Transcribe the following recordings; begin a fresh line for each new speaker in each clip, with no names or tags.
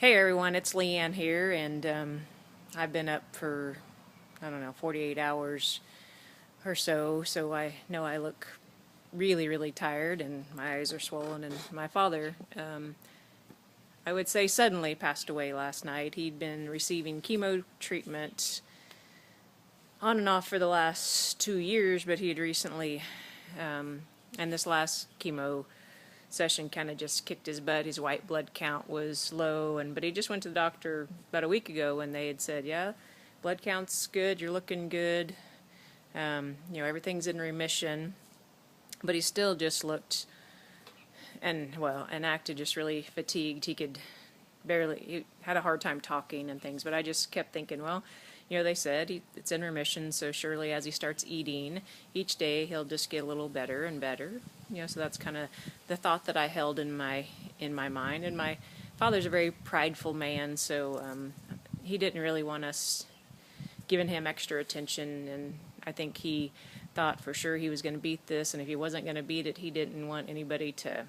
Hey everyone, it's Leanne here, and I've been up for, I don't know, 48 hours or so, so I know I look really, really tired, and my eyes are swollen, and my father, I would say suddenly passed away last night. He'd been receiving chemo treatment on and off for the last 2 years, but he had recently, and this last chemo session kind of just kicked his butt. His white blood count was low, but he just went to the doctor about a week ago, and they had said, "Yeah, blood count's good. You're looking good. Everything's in remission." But he still just looked and acted just really fatigued. He had a hard time talking and things. But I just kept thinking, well, they said it's in remission, so surely as he starts eating each day, he'll just get a little better and better. So that's kind of the thought that I held in my mind. And my father's a very prideful man, so he didn't really want us giving him extra attention. And I think he thought for sure he was going to beat this, and if he wasn't going to beat it, he didn't want anybody to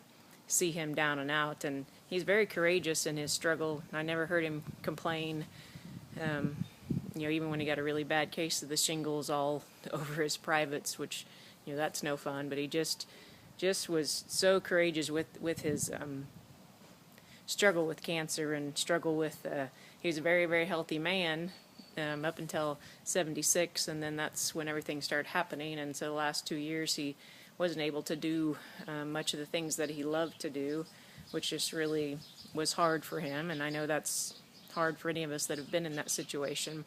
see him down and out. And he's very courageous in his struggle. I never heard him complain. Even when he got a really bad case of the shingles all over his privates, which, that's no fun. But he just was so courageous with his struggle with cancer and struggle with. He was a very, very healthy man up until 76, and then that's when everything started happening. And so the last 2 years he wasn't able to do much of the things that he loved to do, which just really was hard for him. And I know that's hard for any of us that have been in that situation.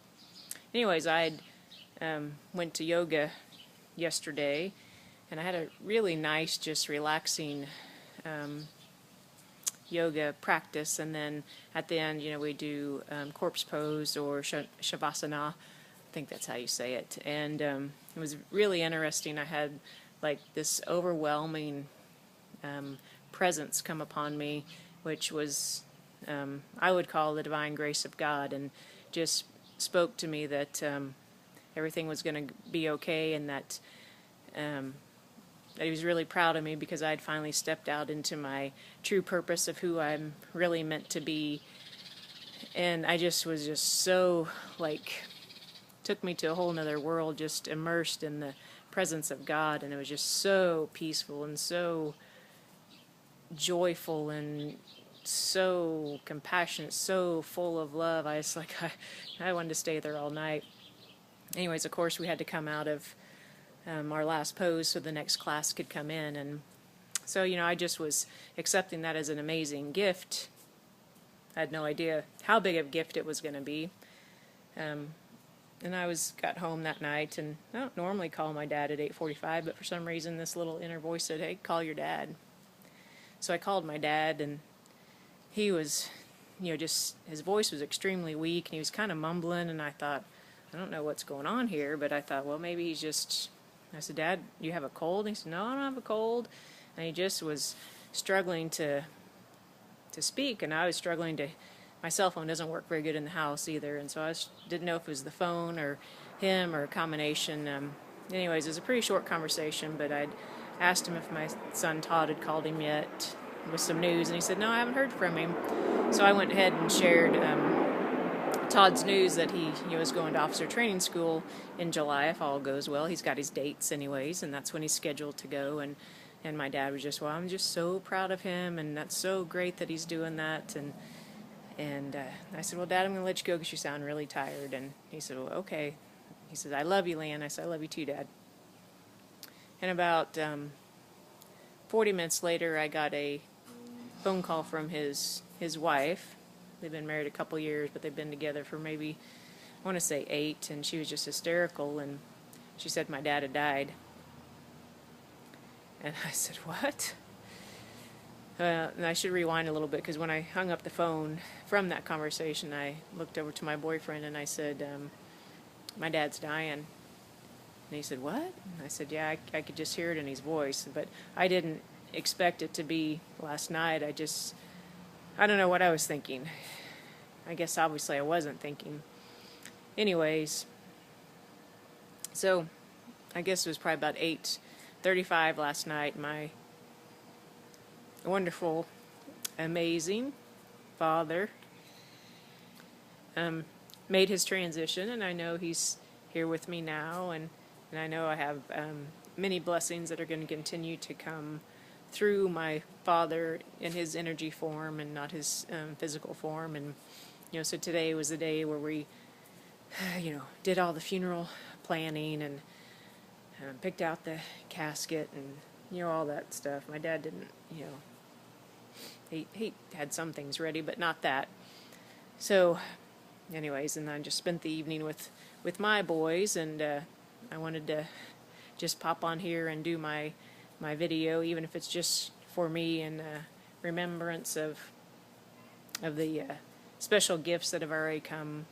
Anyways, I went to yoga yesterday, and I had a really nice, just relaxing yoga practice. And then at the end, we do corpse pose or shavasana. I think that's how you say it. And it was really interesting. I had like this overwhelming presence come upon me, which was I would call the divine grace of God, and just spoke to me that everything was going to be okay, and that he was really proud of me because I'd finally stepped out into my true purpose of who I'm really meant to be. And I just was just so, took me to a whole nother world, just immersed in the presence of God, and it was just so peaceful and so joyful and so compassionate, so full of love. I wanted to stay there all night. Anyways, of course, we had to come out of our last pose so the next class could come in. And so, I just was accepting that as an amazing gift. I had no idea how big of a gift it was going to be. And I got home that night, and I don't normally call my dad at 8:45, but for some reason this little inner voice said, "Hey, call your dad." So I called my dad, and he was, just, his voice was extremely weak, and he was kind of mumbling, and I thought, I don't know what's going on here, but I thought, well, maybe he's just, I said, "Dad, you have a cold?" And he said, "No, I don't have a cold." And he just was struggling to speak, and I was struggling to, my cell phone doesn't work very good in the house either, and so didn't know if it was the phone or him or a combination. Anyways, it was a pretty short conversation, but I'd asked him if my son Todd had called him yet with some news, and he said, "No, I haven't heard from him." So I went ahead and shared Todd's news that he was going to officer training school in July if all goes well. He's got his dates anyways, and that's when he's scheduled to go. And my dad was just, "Well, I'm just so proud of him, and that's so great that he's doing that." And I said, "Well, Dad, I'm going to let you go because you sound really tired." And he said, "Well, okay." He said, "I love you, Leanne." I said, "I love you too, Dad." And about 40 minutes later, I got a phone call from his wife. They've been married a couple years, but they've been together for maybe, I want to say 8, and she was just hysterical, and she said my dad had died. And I said, "What?" And I should rewind a little bit, because when I hung up the phone from that conversation, I looked over to my boyfriend and I said, "My dad's dying." And he said, "What?" And I said, "Yeah, I could just hear it in his voice." But I didn't expect it to be last night. I don't know what I was thinking. I guess obviously I wasn't thinking. Anyways, so I guess it was probably about 8:35 last night. My wonderful, amazing father made his transition, and I know he's here with me now, and I know I have many blessings that are going to continue to come through my father in his energy form and not his physical form. And so today was the day where we did all the funeral planning and picked out the casket and all that stuff. My dad didn't, he had some things ready, but not that. So anyways, and I just spent the evening with my boys, and I wanted to just pop on here and do my video, even if it's just for me and remembrance of the special gifts that have already come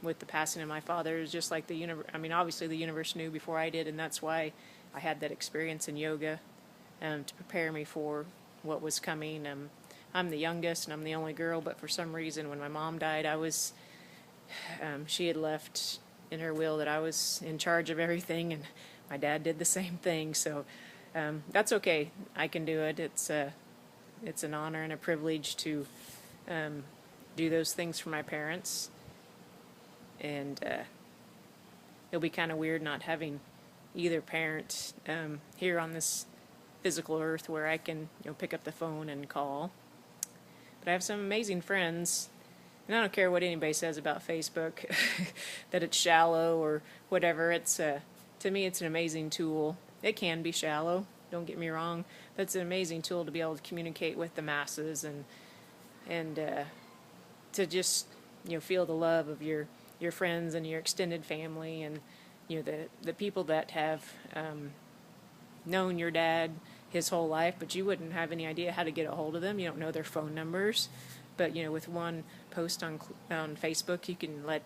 with the passing of my father. It's just like the universe. I mean, obviously the universe knew before I did, and that's why I had that experience in yoga to prepare me for what was coming. I'm the youngest and I'm the only girl, but for some reason when my mom died, she had left in her will that I was in charge of everything, and my dad did the same thing. So that's okay. I can do it. It's an honor and a privilege to do those things for my parents. And it'll be kind of weird not having either parent here on this physical earth where I can pick up the phone and call. But I have some amazing friends, and I don't care what anybody says about Facebook, that it's shallow or whatever. It's to me, it's an amazing tool. It can be shallow, don't get me wrong, but it's an amazing tool to be able to communicate with the masses and to just feel the love of your friends and your extended family, and the people that have known your dad his whole life, but you wouldn't have any idea how to get a hold of them. You don't know their phone numbers, but with one post on Facebook, you can let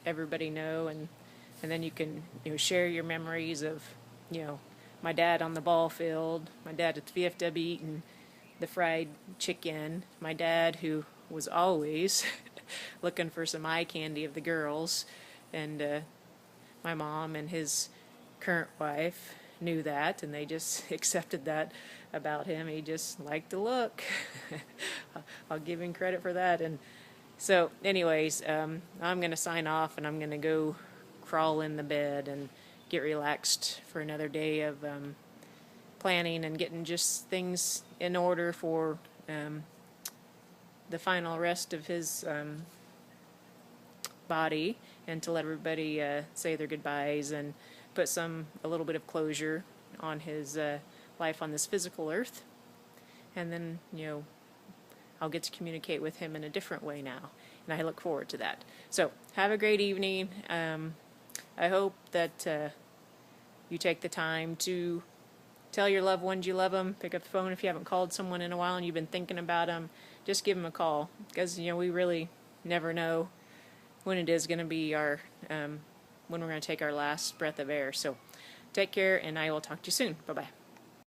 everybody know, and then you can share your memories of my dad on the ball field, my dad at the VFW eating the fried chicken, my dad who was always looking for some eye candy of the girls, and my mom and his current wife knew that, and they just accepted that about him. He just liked to look. I'll give him credit for that. And so anyways, I'm going to sign off, and I'm going to go crawl in the bed and get relaxed for another day of planning and getting just things in order for the final rest of his body, and to let everybody say their goodbyes and put a little bit of closure on his life on this physical earth. And then I'll get to communicate with him in a different way now, and I look forward to that. So have a great evening. I hope that you take the time to tell your loved ones you love them. Pick up the phone if you haven't called someone in a while and you've been thinking about them. Just give them a call, because we really never know when it is going to be our when we're going to take our last breath of air. So take care, and I will talk to you soon. Bye bye.